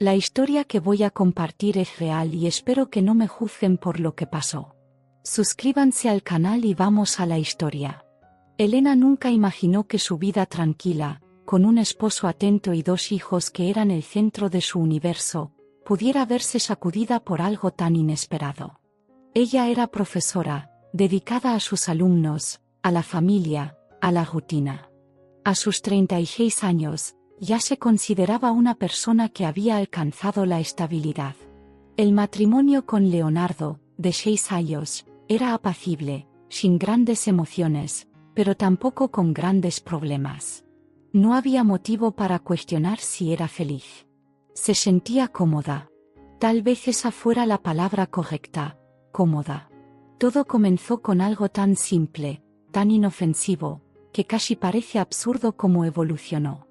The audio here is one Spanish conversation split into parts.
La historia que voy a compartir es real y espero que no me juzguen por lo que pasó. Suscríbanse al canal y vamos a la historia. Elena nunca imaginó que su vida tranquila, con un esposo atento y 2 hijos que eran el centro de su universo, pudiera verse sacudida por algo tan inesperado. Ella era profesora, dedicada a sus alumnos, a la familia, a la rutina. A sus 36 años, ya se consideraba una persona que había alcanzado la estabilidad. El matrimonio con Leonardo, de 6 años, era apacible, sin grandes emociones, pero tampoco con grandes problemas. No había motivo para cuestionar si era feliz. Se sentía cómoda. Tal vez esa fuera la palabra correcta, cómoda. Todo comenzó con algo tan simple, tan inofensivo, que casi parece absurdo cómo evolucionó.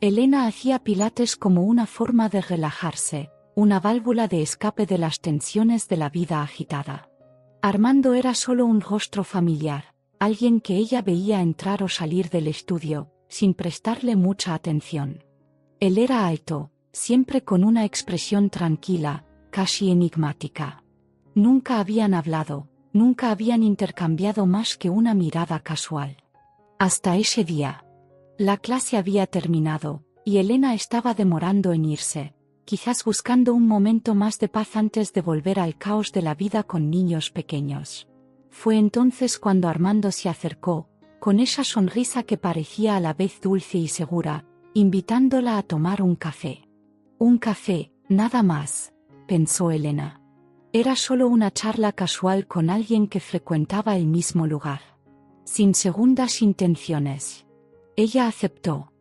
Elena hacía pilates como una forma de relajarse, una válvula de escape de las tensiones de la vida agitada. Armando era solo un rostro familiar, alguien que ella veía entrar o salir del estudio, sin prestarle mucha atención. Él era alto, siempre con una expresión tranquila, casi enigmática. Nunca habían hablado, nunca habían intercambiado más que una mirada casual. Hasta ese día. La clase había terminado, y Elena estaba demorando en irse, quizás buscando un momento más de paz antes de volver al caos de la vida con niños pequeños. Fue entonces cuando Armando se acercó, con esa sonrisa que parecía a la vez dulce y segura, invitándola a tomar un café. Un café, nada más, pensó Elena. Era solo una charla casual con alguien que frecuentaba el mismo lugar. Sin segundas intenciones. Ella aceptó.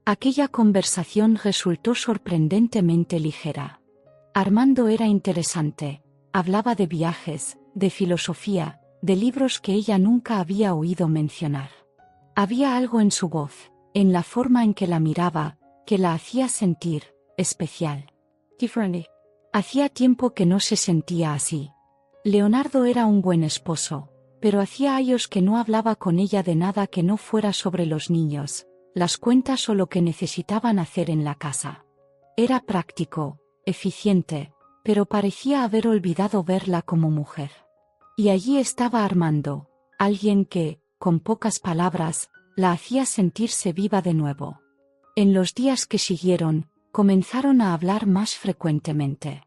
Aquella conversación resultó sorprendentemente ligera. Armando era interesante, hablaba de viajes, de filosofía, de libros que ella nunca había oído mencionar. Había algo en su voz, en la forma en que la miraba, que la hacía sentir especial. Different. Hacía tiempo que no se sentía así. Leonardo era un buen esposo, pero hacía años que no hablaba con ella de nada que no fuera sobre los niños, las cuentas o lo que necesitaban hacer en la casa. Era práctico, eficiente, pero parecía haber olvidado verla como mujer. Y allí estaba Armando, alguien que, con pocas palabras, la hacía sentirse viva de nuevo. En los días que siguieron, comenzaron a hablar más frecuentemente.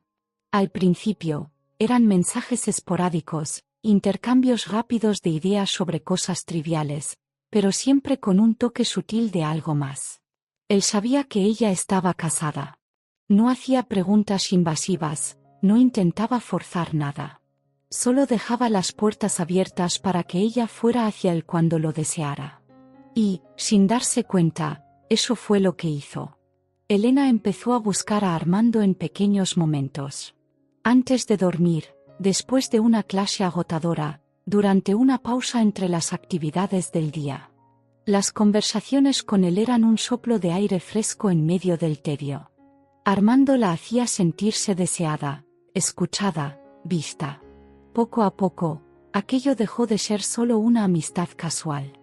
Al principio, eran mensajes esporádicos, intercambios rápidos de ideas sobre cosas triviales, pero siempre con un toque sutil de algo más. Él sabía que ella estaba casada. No hacía preguntas invasivas, no intentaba forzar nada. Solo dejaba las puertas abiertas para que ella fuera hacia él cuando lo deseara. Y, sin darse cuenta, eso fue lo que hizo. Elena empezó a buscar a Armando en pequeños momentos. Antes de dormir, después de una clase agotadora, durante una pausa entre las actividades del día. Las conversaciones con él eran un soplo de aire fresco en medio del tedio. Armando la hacía sentirse deseada, escuchada, vista. Poco a poco, aquello dejó de ser solo una amistad casual.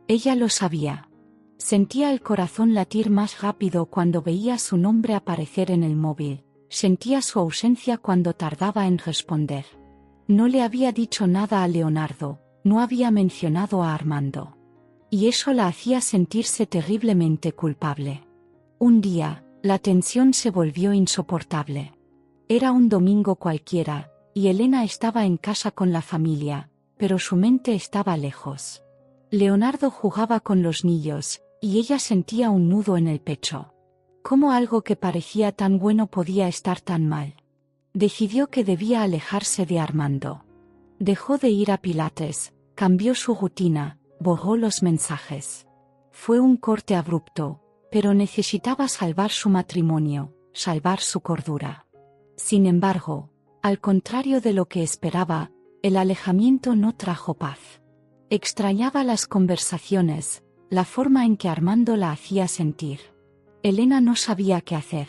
Ella lo sabía. Sentía el corazón latir más rápido cuando veía su nombre aparecer en el móvil, sentía su ausencia cuando tardaba en responder. No le había dicho nada a Leonardo, no había mencionado a Armando. Y eso la hacía sentirse terriblemente culpable. Un día, la tensión se volvió insoportable. Era un domingo cualquiera, y Elena estaba en casa con la familia, pero su mente estaba lejos. Leonardo jugaba con los niños, y ella sentía un nudo en el pecho. ¿Cómo algo que parecía tan bueno podía estar tan mal? Decidió que debía alejarse de Armando. Dejó de ir a Pilates, cambió su rutina, borró los mensajes. Fue un corte abrupto, pero necesitaba salvar su matrimonio, salvar su cordura. Sin embargo, al contrario de lo que esperaba, el alejamiento no trajo paz. Extrañaba las conversaciones, la forma en que Armando la hacía sentir. Elena no sabía qué hacer.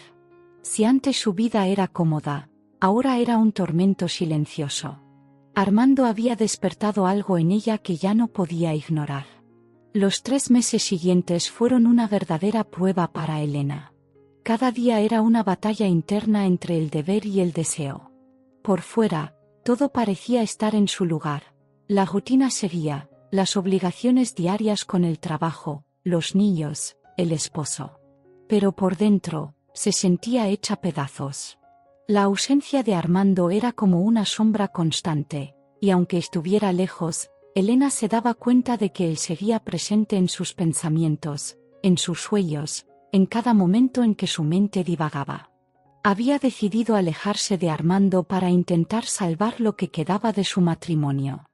Si antes su vida era cómoda, ahora era un tormento silencioso. Armando había despertado algo en ella que ya no podía ignorar. Los 3 meses siguientes fueron una verdadera prueba para Elena. Cada día era una batalla interna entre el deber y el deseo. Por fuera, todo parecía estar en su lugar. La rutina seguía, las obligaciones diarias con el trabajo, los niños, el esposo. Pero por dentro, se sentía hecha pedazos. La ausencia de Armando era como una sombra constante, y aunque estuviera lejos, Elena se daba cuenta de que él seguía presente en sus pensamientos, en sus sueños, en cada momento en que su mente divagaba. Había decidido alejarse de Armando para intentar salvar lo que quedaba de su matrimonio.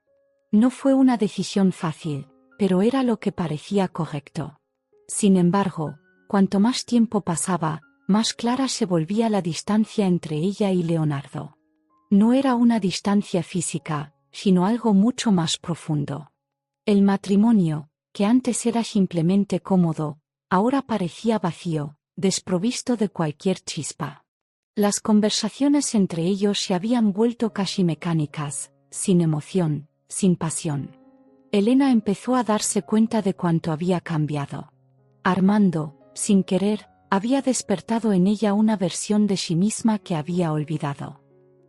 No fue una decisión fácil, pero era lo que parecía correcto. Sin embargo, cuanto más tiempo pasaba, más clara se volvía la distancia entre ella y Leonardo. No era una distancia física, sino algo mucho más profundo. El matrimonio, que antes era simplemente cómodo, ahora parecía vacío, desprovisto de cualquier chispa. Las conversaciones entre ellos se habían vuelto casi mecánicas, sin emoción, sin pasión. Elena empezó a darse cuenta de cuánto había cambiado. Armando, sin querer, había despertado en ella una versión de sí misma que había olvidado.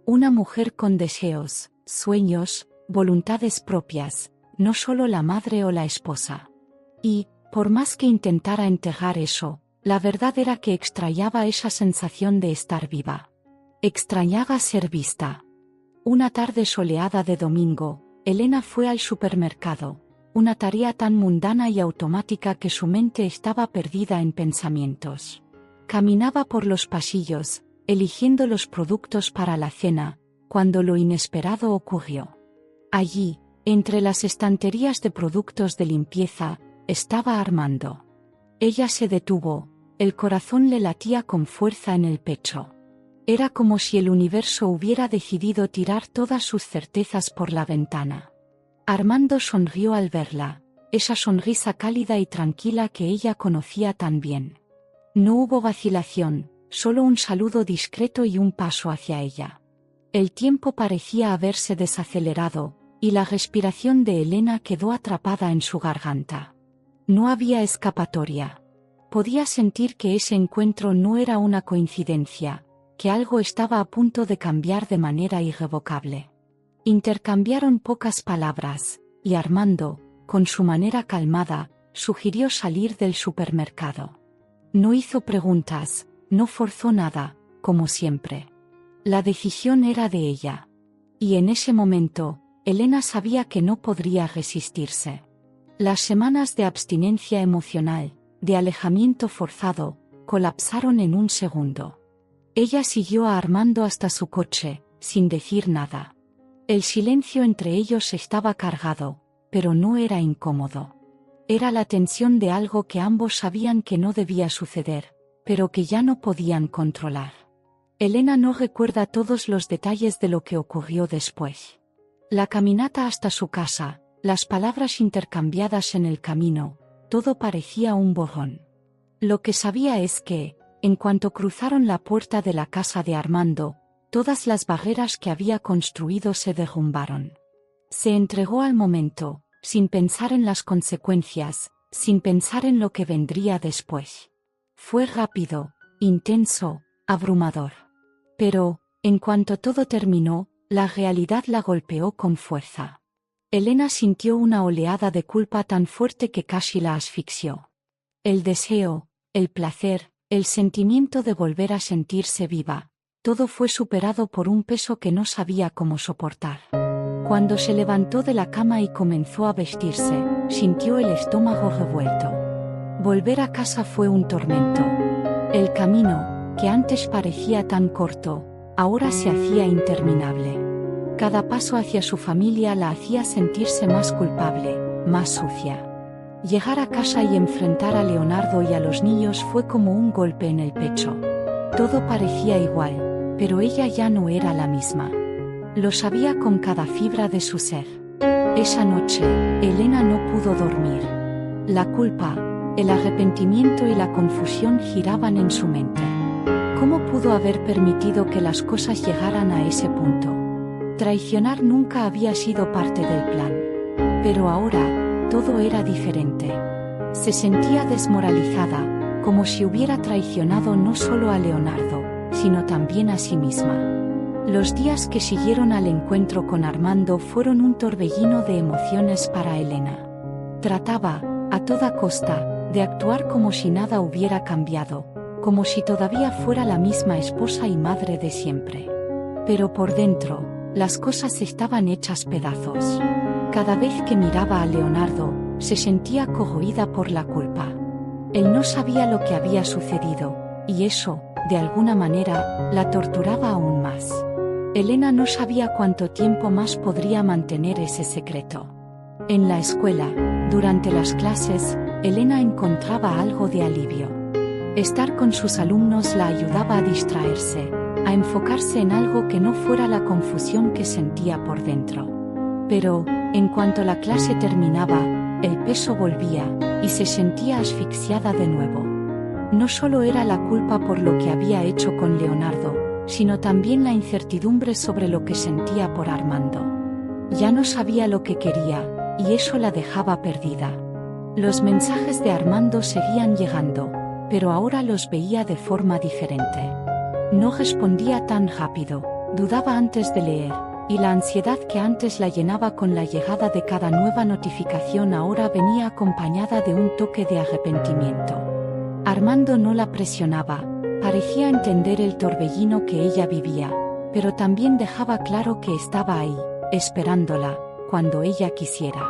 Una mujer con deseos, sueños, voluntades propias, no solo la madre o la esposa. Y, por más que intentara enterrar eso, la verdad era que extrañaba esa sensación de estar viva. Extrañaba ser vista. Una tarde soleada de domingo, Elena fue al supermercado, una tarea tan mundana y automática que su mente estaba perdida en pensamientos. Caminaba por los pasillos, eligiendo los productos para la cena, cuando lo inesperado ocurrió. Allí, entre las estanterías de productos de limpieza, estaba Armando. Ella se detuvo, el corazón le latía con fuerza en el pecho. Era como si el universo hubiera decidido tirar todas sus certezas por la ventana. Armando sonrió al verla, esa sonrisa cálida y tranquila que ella conocía tan bien. No hubo vacilación, solo un saludo discreto y un paso hacia ella. El tiempo parecía haberse desacelerado, y la respiración de Elena quedó atrapada en su garganta. No había escapatoria. Podía sentir que ese encuentro no era una coincidencia, que algo estaba a punto de cambiar de manera irrevocable. Intercambiaron pocas palabras, y Armando, con su manera calmada, sugirió salir del supermercado. No hizo preguntas, no forzó nada, como siempre. La decisión era de ella. Y en ese momento, Elena sabía que no podría resistirse. Las semanas de abstinencia emocional, de alejamiento forzado, colapsaron en un segundo. Ella siguió a Armando hasta su coche, sin decir nada. El silencio entre ellos estaba cargado, pero no era incómodo. Era la tensión de algo que ambos sabían que no debía suceder, pero que ya no podían controlar. Elena no recuerda todos los detalles de lo que ocurrió después. La caminata hasta su casa, las palabras intercambiadas en el camino, todo parecía un borrón. Lo que sabía es que, en cuanto cruzaron la puerta de la casa de Armando, todas las barreras que había construido se derrumbaron. Se entregó al momento, sin pensar en las consecuencias, sin pensar en lo que vendría después. Fue rápido, intenso, abrumador. Pero, en cuanto todo terminó, la realidad la golpeó con fuerza. Elena sintió una oleada de culpa tan fuerte que casi la asfixió. El deseo, el placer, el sentimiento de volver a sentirse viva, todo fue superado por un peso que no sabía cómo soportar. Cuando se levantó de la cama y comenzó a vestirse, sintió el estómago revuelto. Volver a casa fue un tormento. El camino, que antes parecía tan corto, ahora se hacía interminable. Cada paso hacia su familia la hacía sentirse más culpable, más sucia. Llegar a casa y enfrentar a Leonardo y a los niños fue como un golpe en el pecho. Todo parecía igual, pero ella ya no era la misma. Lo sabía con cada fibra de su ser. Esa noche, Elena no pudo dormir. La culpa, el arrepentimiento y la confusión giraban en su mente. ¿Cómo pudo haber permitido que las cosas llegaran a ese punto? Traicionar nunca había sido parte del plan. Pero ahora, todo era diferente. Se sentía desmoralizada, como si hubiera traicionado no solo a Leonardo, sino también a sí misma. Los días que siguieron al encuentro con Armando fueron un torbellino de emociones para Elena. Trataba, a toda costa, de actuar como si nada hubiera cambiado, como si todavía fuera la misma esposa y madre de siempre. Pero por dentro, las cosas estaban hechas pedazos. Cada vez que miraba a Leonardo, se sentía corroída por la culpa. Él no sabía lo que había sucedido, y eso, de alguna manera, la torturaba aún más. Elena no sabía cuánto tiempo más podría mantener ese secreto. En la escuela, durante las clases, Elena encontraba algo de alivio. Estar con sus alumnos la ayudaba a distraerse, a enfocarse en algo que no fuera la confusión que sentía por dentro. Pero, en cuanto la clase terminaba, el peso volvía, y se sentía asfixiada de nuevo. No solo era la culpa por lo que había hecho con Leonardo, sino también la incertidumbre sobre lo que sentía por Armando. Ya no sabía lo que quería, y eso la dejaba perdida. Los mensajes de Armando seguían llegando, pero ahora los veía de forma diferente. No respondía tan rápido, dudaba antes de leer, y la ansiedad que antes la llenaba con la llegada de cada nueva notificación ahora venía acompañada de un toque de arrepentimiento. Armando no la presionaba, parecía entender el torbellino que ella vivía, pero también dejaba claro que estaba ahí, esperándola, cuando ella quisiera.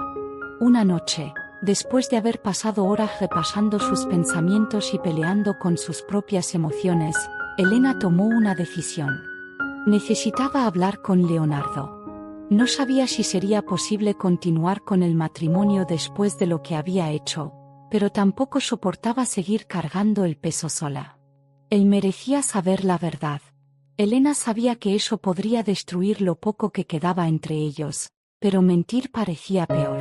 Una noche, después de haber pasado horas repasando sus pensamientos y peleando con sus propias emociones, Elena tomó una decisión. Necesitaba hablar con Leonardo. No sabía si sería posible continuar con el matrimonio después de lo que había hecho, pero tampoco soportaba seguir cargando el peso sola. Él merecía saber la verdad. Elena sabía que eso podría destruir lo poco que quedaba entre ellos, pero mentir parecía peor.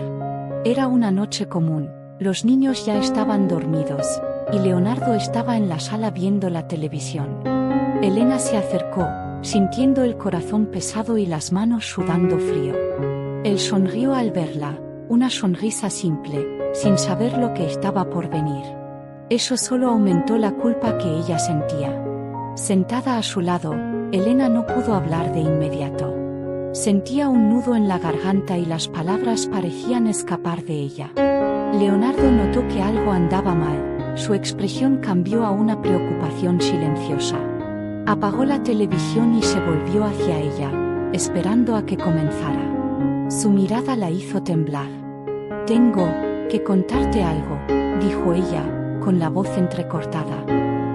Era una noche común, los niños ya estaban dormidos, y Leonardo estaba en la sala viendo la televisión. Elena se acercó, sintiendo el corazón pesado y las manos sudando frío. Él sonrió al verla, una sonrisa simple, sin saber lo que estaba por venir. Eso solo aumentó la culpa que ella sentía. Sentada a su lado, Elena no pudo hablar de inmediato. Sentía un nudo en la garganta y las palabras parecían escapar de ella. Leonardo notó que algo andaba mal, su expresión cambió a una preocupación silenciosa. Apagó la televisión y se volvió hacia ella, esperando a que comenzara. Su mirada la hizo temblar. «Tengo que contarte algo», dijo ella, con la voz entrecortada.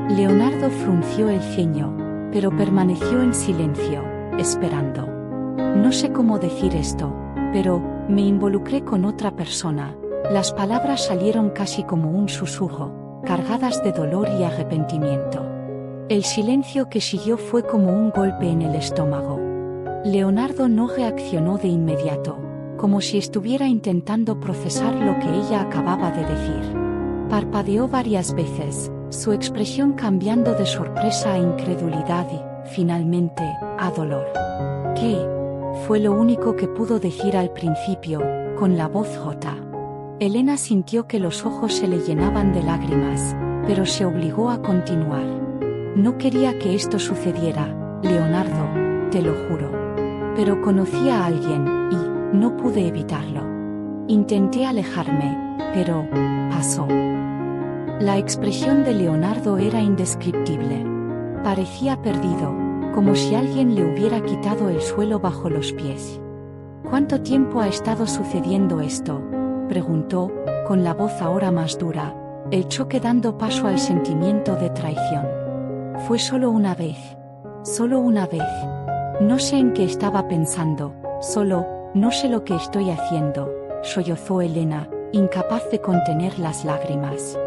Leonardo frunció el ceño, pero permaneció en silencio, esperando. «No sé cómo decir esto, pero me involucré con otra persona». Las palabras salieron casi como un susurro, cargadas de dolor y arrepentimiento. El silencio que siguió fue como un golpe en el estómago. Leonardo no reaccionó de inmediato, como si estuviera intentando procesar lo que ella acababa de decir. Parpadeó varias veces, su expresión cambiando de sorpresa a incredulidad y, finalmente, a dolor. «¿Qué?» fue lo único que pudo decir al principio, con la voz rota. Elena sintió que los ojos se le llenaban de lágrimas, pero se obligó a continuar. «No quería que esto sucediera, Leonardo, te lo juro. Pero conocí a alguien, y no pude evitarlo. Intenté alejarme, pero pasó». La expresión de Leonardo era indescriptible. Parecía perdido, como si alguien le hubiera quitado el suelo bajo los pies. «¿Cuánto tiempo ha estado sucediendo esto?», preguntó, con la voz ahora más dura, el choque dando paso al sentimiento de traición. «Fue solo una vez. Solo una vez. No sé en qué estaba pensando, solo, no sé lo que estoy haciendo», sollozó Elena, incapaz de contener las lágrimas.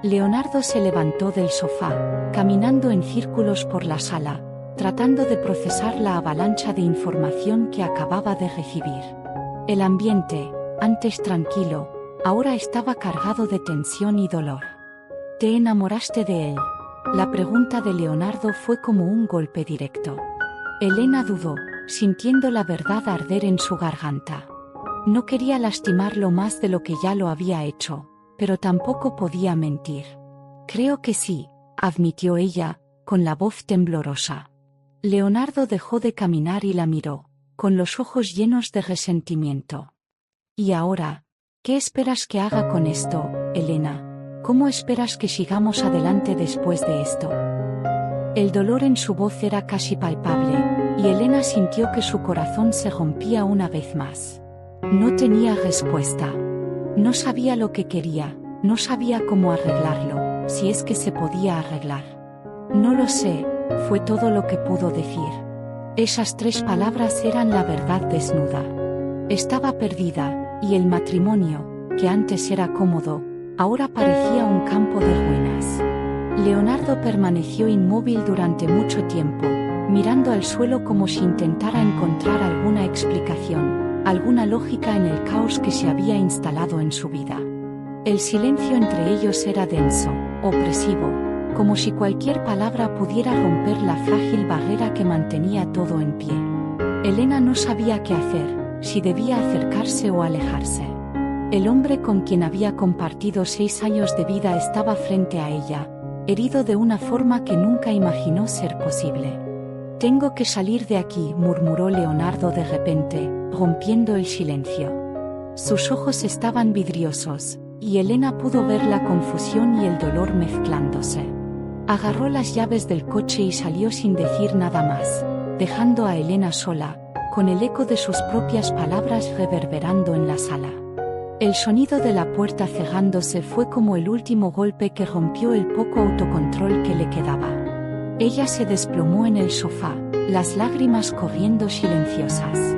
Leonardo se levantó del sofá, caminando en círculos por la sala, tratando de procesar la avalancha de información que acababa de recibir. El ambiente, antes tranquilo, ahora estaba cargado de tensión y dolor. «¿Te enamoraste de él?». La pregunta de Leonardo fue como un golpe directo. Elena dudó, sintiendo la verdad arder en su garganta. No quería lastimarlo más de lo que ya lo había hecho, pero tampoco podía mentir. Creo que sí, admitió ella, con la voz temblorosa. Leonardo dejó de caminar y la miró, con los ojos llenos de resentimiento. ¿Y ahora? ¿Qué esperas que haga con esto, Elena? ¿Cómo esperas que sigamos adelante después de esto? El dolor en su voz era casi palpable, y Elena sintió que su corazón se rompía una vez más. No tenía respuesta. No sabía lo que quería, no sabía cómo arreglarlo, si es que se podía arreglar. No lo sé, fue todo lo que pudo decir. Esas 3 palabras eran la verdad desnuda. Estaba perdida, y el matrimonio, que antes era cómodo, ahora parecía un campo de ruinas. Leonardo permaneció inmóvil durante mucho tiempo, mirando al suelo como si intentara encontrar alguna explicación, alguna lógica en el caos que se había instalado en su vida. El silencio entre ellos era denso, opresivo, como si cualquier palabra pudiera romper la frágil barrera que mantenía todo en pie. Elena no sabía qué hacer, si debía acercarse o alejarse. El hombre con quien había compartido 6 años de vida estaba frente a ella, herido de una forma que nunca imaginó ser posible. «Tengo que salir de aquí», murmuró Leonardo de repente, rompiendo el silencio. Sus ojos estaban vidriosos, y Elena pudo ver la confusión y el dolor mezclándose. Agarró las llaves del coche y salió sin decir nada más, dejando a Elena sola, con el eco de sus propias palabras reverberando en la sala. El sonido de la puerta cerrándose fue como el último golpe que rompió el poco autocontrol que le quedaba. Ella se desplomó en el sofá, las lágrimas corriendo silenciosas.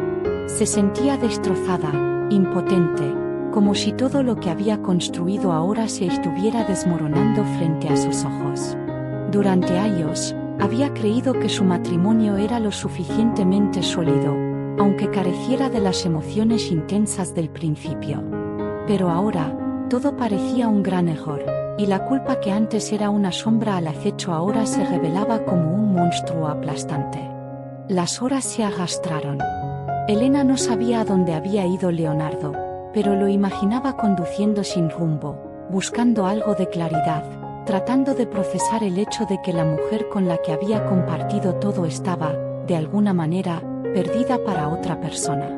Se sentía destrozada, impotente, como si todo lo que había construido ahora se estuviera desmoronando frente a sus ojos. Durante años, había creído que su matrimonio era lo suficientemente sólido, aunque careciera de las emociones intensas del principio. Pero ahora, todo parecía un gran error, y la culpa que antes era una sombra al acecho ahora se revelaba como un monstruo aplastante. Las horas se arrastraron. Elena no sabía a dónde había ido Leonardo, pero lo imaginaba conduciendo sin rumbo, buscando algo de claridad, tratando de procesar el hecho de que la mujer con la que había compartido todo estaba, de alguna manera, perdida para otra persona.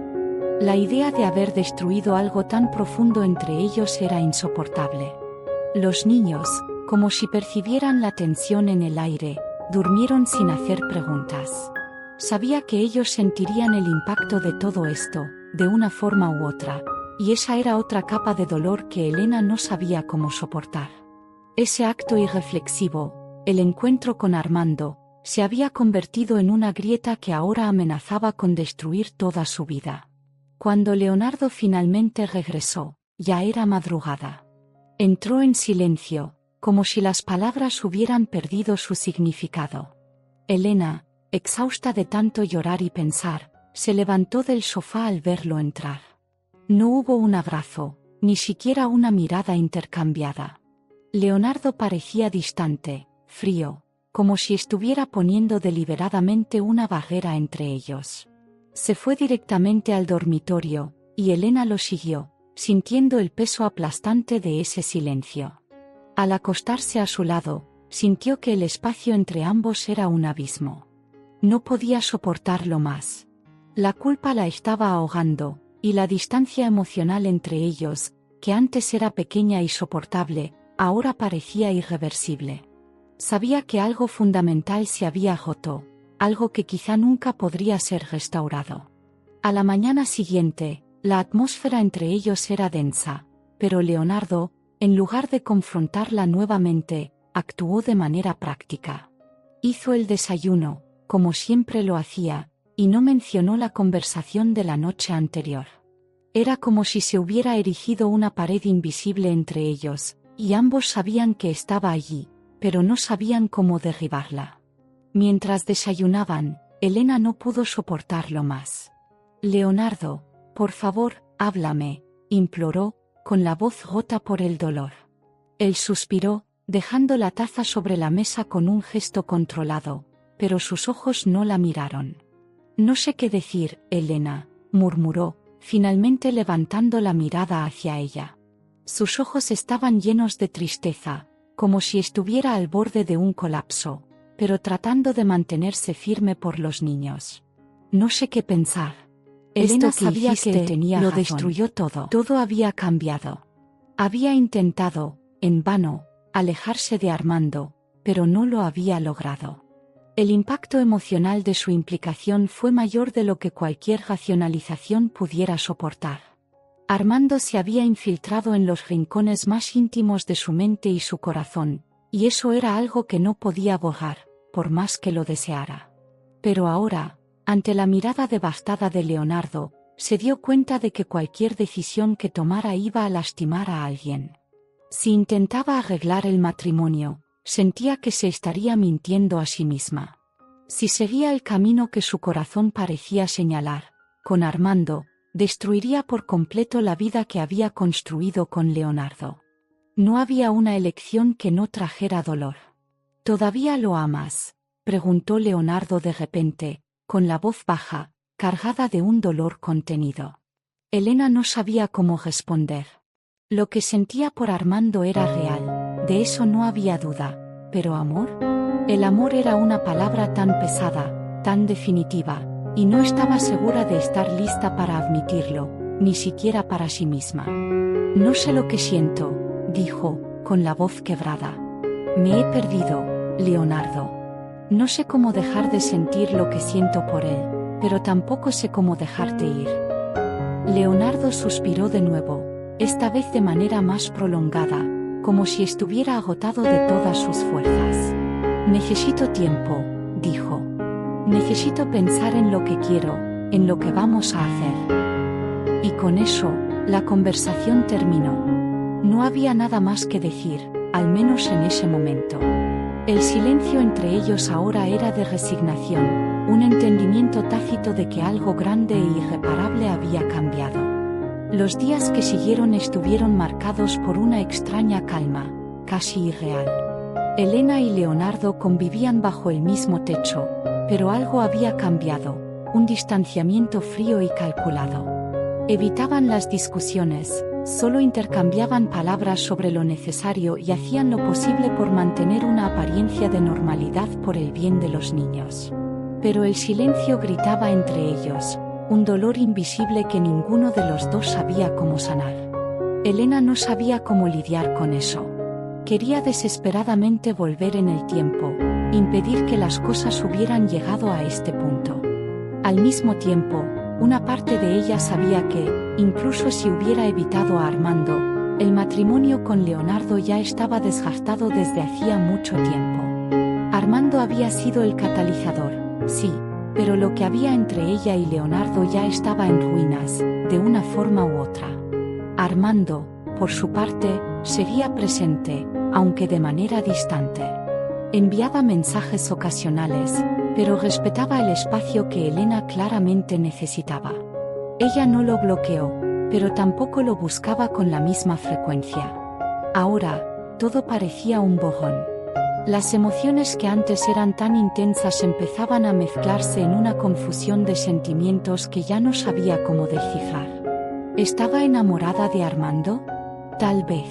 La idea de haber destruido algo tan profundo entre ellos era insoportable. Los niños, como si percibieran la tensión en el aire, durmieron sin hacer preguntas. Sabía que ellos sentirían el impacto de todo esto, de una forma u otra, y esa era otra capa de dolor que Elena no sabía cómo soportar. Ese acto irreflexivo, el encuentro con Armando, se había convertido en una grieta que ahora amenazaba con destruir toda su vida. Cuando Leonardo finalmente regresó, ya era madrugada. Entró en silencio, como si las palabras hubieran perdido su significado. Elena, exhausta de tanto llorar y pensar, se levantó del sofá al verlo entrar. No hubo un abrazo, ni siquiera una mirada intercambiada. Leonardo parecía distante, frío, como si estuviera poniendo deliberadamente una barrera entre ellos. Se fue directamente al dormitorio, y Elena lo siguió, sintiendo el peso aplastante de ese silencio. Al acostarse a su lado, sintió que el espacio entre ambos era un abismo. No podía soportarlo más. La culpa la estaba ahogando, y la distancia emocional entre ellos, que antes era pequeña y soportable, ahora parecía irreversible. Sabía que algo fundamental se había roto, algo que quizá nunca podría ser restaurado. A la mañana siguiente, la atmósfera entre ellos era densa, pero Leonardo, en lugar de confrontarla nuevamente, actuó de manera práctica. Hizo el desayuno, como siempre lo hacía, y no mencionó la conversación de la noche anterior. Era como si se hubiera erigido una pared invisible entre ellos, y ambos sabían que estaba allí, pero no sabían cómo derribarla. Mientras desayunaban, Elena no pudo soportarlo más. «Leonardo, por favor, háblame», imploró, con la voz rota por el dolor. Él suspiró, dejando la taza sobre la mesa con un gesto controlado, pero sus ojos no la miraron. «No sé qué decir, Elena», murmuró, finalmente levantando la mirada hacia ella. Sus ojos estaban llenos de tristeza, como si estuviera al borde de un colapso, pero tratando de mantenerse firme por los niños. No sé qué pensar. Elena sabía que él tenía razón. Lo destruyó todo. Todo había cambiado. Había intentado, en vano, alejarse de Armando, pero no lo había logrado. El impacto emocional de su implicación fue mayor de lo que cualquier racionalización pudiera soportar. Armando se había infiltrado en los rincones más íntimos de su mente y su corazón, y eso era algo que no podía borrar, por más que lo deseara. Pero ahora, ante la mirada devastada de Leonardo, se dio cuenta de que cualquier decisión que tomara iba a lastimar a alguien. Si intentaba arreglar el matrimonio, sentía que se estaría mintiendo a sí misma. Si seguía el camino que su corazón parecía señalar, con Armando, destruiría por completo la vida que había construido con Leonardo. No había una elección que no trajera dolor. ¿Todavía lo amas?, preguntó Leonardo de repente, con la voz baja, cargada de un dolor contenido. Elena no sabía cómo responder. Lo que sentía por Armando era real, de eso no había duda, pero ¿amor? El amor era una palabra tan pesada, tan definitiva, y no estaba segura de estar lista para admitirlo, ni siquiera para sí misma. No sé lo que siento, dijo, con la voz quebrada. Me he perdido, Leonardo. No sé cómo dejar de sentir lo que siento por él, pero tampoco sé cómo dejarte ir. Leonardo suspiró de nuevo, esta vez de manera más prolongada, como si estuviera agotado de todas sus fuerzas. Necesito tiempo, dijo. Necesito pensar en lo que quiero, en lo que vamos a hacer. Y con eso, la conversación terminó. No había nada más que decir, al menos en ese momento. El silencio entre ellos ahora era de resignación, un entendimiento tácito de que algo grande e irreparable había cambiado. Los días que siguieron estuvieron marcados por una extraña calma, casi irreal. Elena y Leonardo convivían bajo el mismo techo, pero algo había cambiado, un distanciamiento frío y calculado. Evitaban las discusiones, solo intercambiaban palabras sobre lo necesario y hacían lo posible por mantener una apariencia de normalidad por el bien de los niños. Pero el silencio gritaba entre ellos, un dolor invisible que ninguno de los dos sabía cómo sanar. Elena no sabía cómo lidiar con eso. Quería desesperadamente volver en el tiempo, impedir que las cosas hubieran llegado a este punto. Al mismo tiempo, una parte de ella sabía que, incluso si hubiera evitado a Armando, el matrimonio con Leonardo ya estaba desgastado desde hacía mucho tiempo. Armando había sido el catalizador, sí, pero lo que había entre ella y Leonardo ya estaba en ruinas, de una forma u otra. Armando, por su parte, seguía presente, aunque de manera distante. Enviaba mensajes ocasionales, pero respetaba el espacio que Elena claramente necesitaba. Ella no lo bloqueó, pero tampoco lo buscaba con la misma frecuencia. Ahora, todo parecía un borrón. Las emociones que antes eran tan intensas empezaban a mezclarse en una confusión de sentimientos que ya no sabía cómo descifrar. ¿Estaba enamorada de Armando? Tal vez.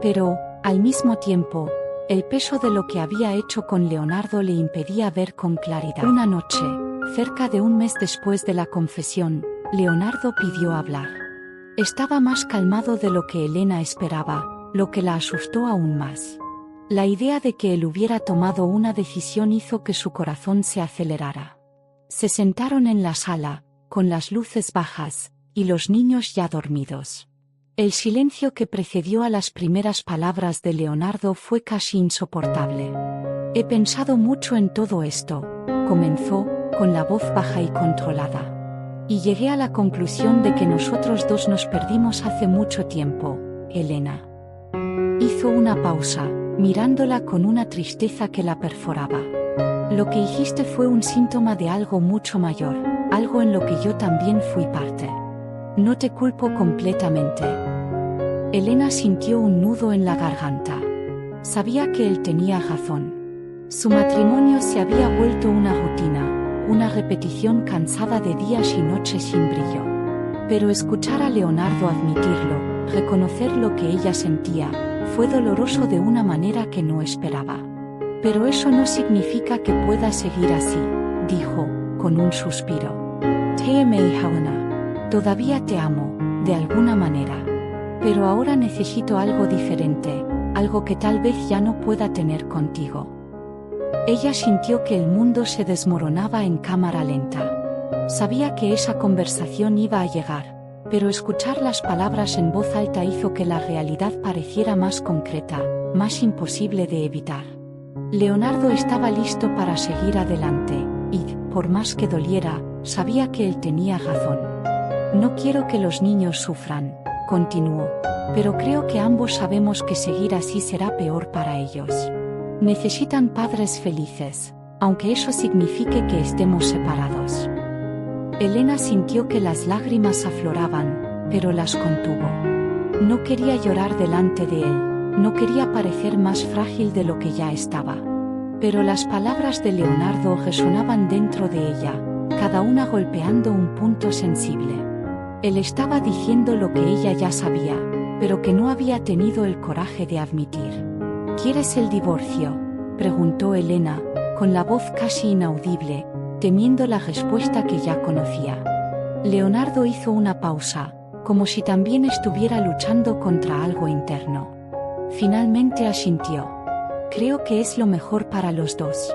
Pero, al mismo tiempo, el peso de lo que había hecho con Leonardo le impedía ver con claridad. Una noche, cerca de un mes después de la confesión, Leonardo pidió hablar. Estaba más calmado de lo que Elena esperaba, lo que la asustó aún más. La idea de que él hubiera tomado una decisión hizo que su corazón se acelerara. Se sentaron en la sala, con las luces bajas, y los niños ya dormidos. El silencio que precedió a las primeras palabras de Leonardo fue casi insoportable. He pensado mucho en todo esto, comenzó, con la voz baja y controlada. Y llegué a la conclusión de que nosotros dos nos perdimos hace mucho tiempo, Elena. Hizo una pausa, mirándola con una tristeza que la perforaba. Lo que hiciste fue un síntoma de algo mucho mayor, algo en lo que yo también fui parte. No te culpo completamente. Elena sintió un nudo en la garganta. Sabía que él tenía razón. Su matrimonio se había vuelto una rutina, una repetición cansada de días y noches sin brillo. Pero escuchar a Leonardo admitirlo, reconocer lo que ella sentía, Fue doloroso de una manera que no esperaba. Pero eso no significa que pueda seguir así, dijo, con un suspiro. Te amé, Helena. Todavía te amo, de alguna manera. Pero ahora necesito algo diferente, algo que tal vez ya no pueda tener contigo. Ella sintió que el mundo se desmoronaba en cámara lenta. Sabía que esa conversación iba a llegar, pero escuchar las palabras en voz alta hizo que la realidad pareciera más concreta, más imposible de evitar. Leonardo estaba listo para seguir adelante, y, por más que doliera, sabía que él tenía razón. No quiero que los niños sufran, continuó, pero creo que ambos sabemos que seguir así será peor para ellos. Necesitan padres felices, aunque eso signifique que estemos separados. Elena sintió que las lágrimas afloraban, pero las contuvo. No quería llorar delante de él, no quería parecer más frágil de lo que ya estaba. Pero las palabras de Leonardo resonaban dentro de ella, cada una golpeando un punto sensible. Él estaba diciendo lo que ella ya sabía, pero que no había tenido el coraje de admitir. ¿Quieres el divorcio?, preguntó Elena, con la voz casi inaudible, temiendo la respuesta que ya conocía. Leonardo hizo una pausa, como si también estuviera luchando contra algo interno. Finalmente asintió. Creo que es lo mejor para los dos.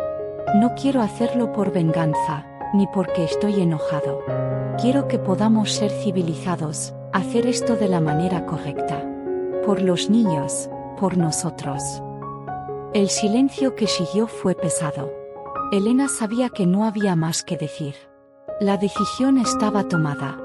No quiero hacerlo por venganza, ni porque estoy enojado. Quiero que podamos ser civilizados, hacer esto de la manera correcta. Por los niños, por nosotros. El silencio que siguió fue pesado. Elena sabía que no había más que decir. La decisión estaba tomada.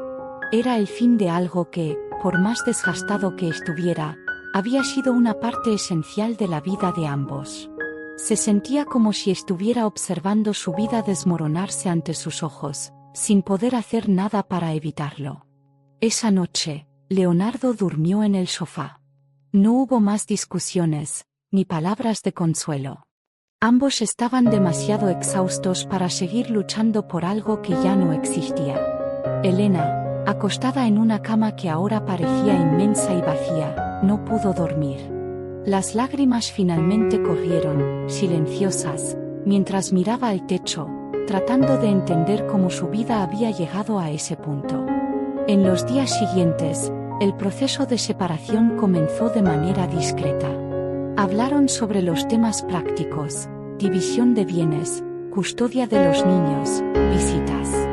Era el fin de algo que, por más desgastado que estuviera, había sido una parte esencial de la vida de ambos. Se sentía como si estuviera observando su vida desmoronarse ante sus ojos, sin poder hacer nada para evitarlo. Esa noche, Leonardo durmió en el sofá. No hubo más discusiones, ni palabras de consuelo. Ambos estaban demasiado exhaustos para seguir luchando por algo que ya no existía. Elena, acostada en una cama que ahora parecía inmensa y vacía, no pudo dormir. Las lágrimas finalmente corrieron, silenciosas, mientras miraba al techo, tratando de entender cómo su vida había llegado a ese punto. En los días siguientes, el proceso de separación comenzó de manera discreta. Hablaron sobre los temas prácticos, división de bienes, custodia de los niños, visitas.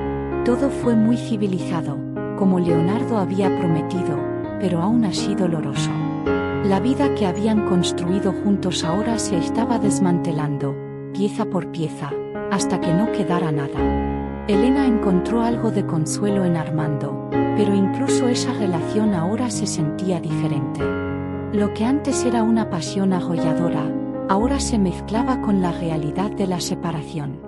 Todo fue muy civilizado, como Leonardo había prometido, pero aún así doloroso. La vida que habían construido juntos ahora se estaba desmantelando, pieza por pieza, hasta que no quedara nada. Elena encontró algo de consuelo en Armando, pero incluso esa relación ahora se sentía diferente. Lo que antes era una pasión arrolladora, ahora se mezclaba con la realidad de la separación.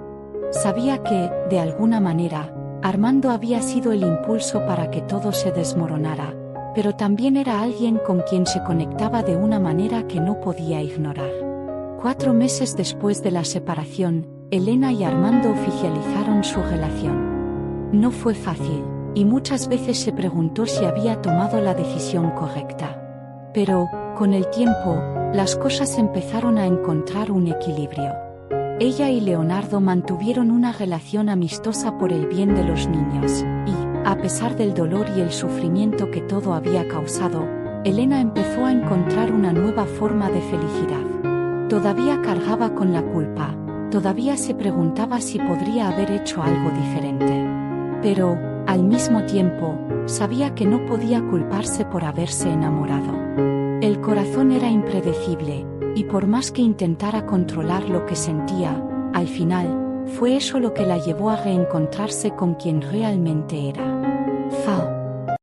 Sabía que, de alguna manera, Armando había sido el impulso para que todo se desmoronara, pero también era alguien con quien se conectaba de una manera que no podía ignorar. 4 meses después de la separación, Elena y Armando oficializaron su relación. No fue fácil, y muchas veces se preguntó si había tomado la decisión correcta. Pero, con el tiempo, las cosas empezaron a encontrar un equilibrio. Ella y Leonardo mantuvieron una relación amistosa por el bien de los niños, y, a pesar del dolor y el sufrimiento que todo había causado, Elena empezó a encontrar una nueva forma de felicidad. Todavía cargaba con la culpa, todavía se preguntaba si podría haber hecho algo diferente. Pero, al mismo tiempo, sabía que no podía culparse por haberse enamorado. El corazón era impredecible, y por más que intentara controlar lo que sentía, al final, fue eso lo que la llevó a reencontrarse con quien realmente era. Fa.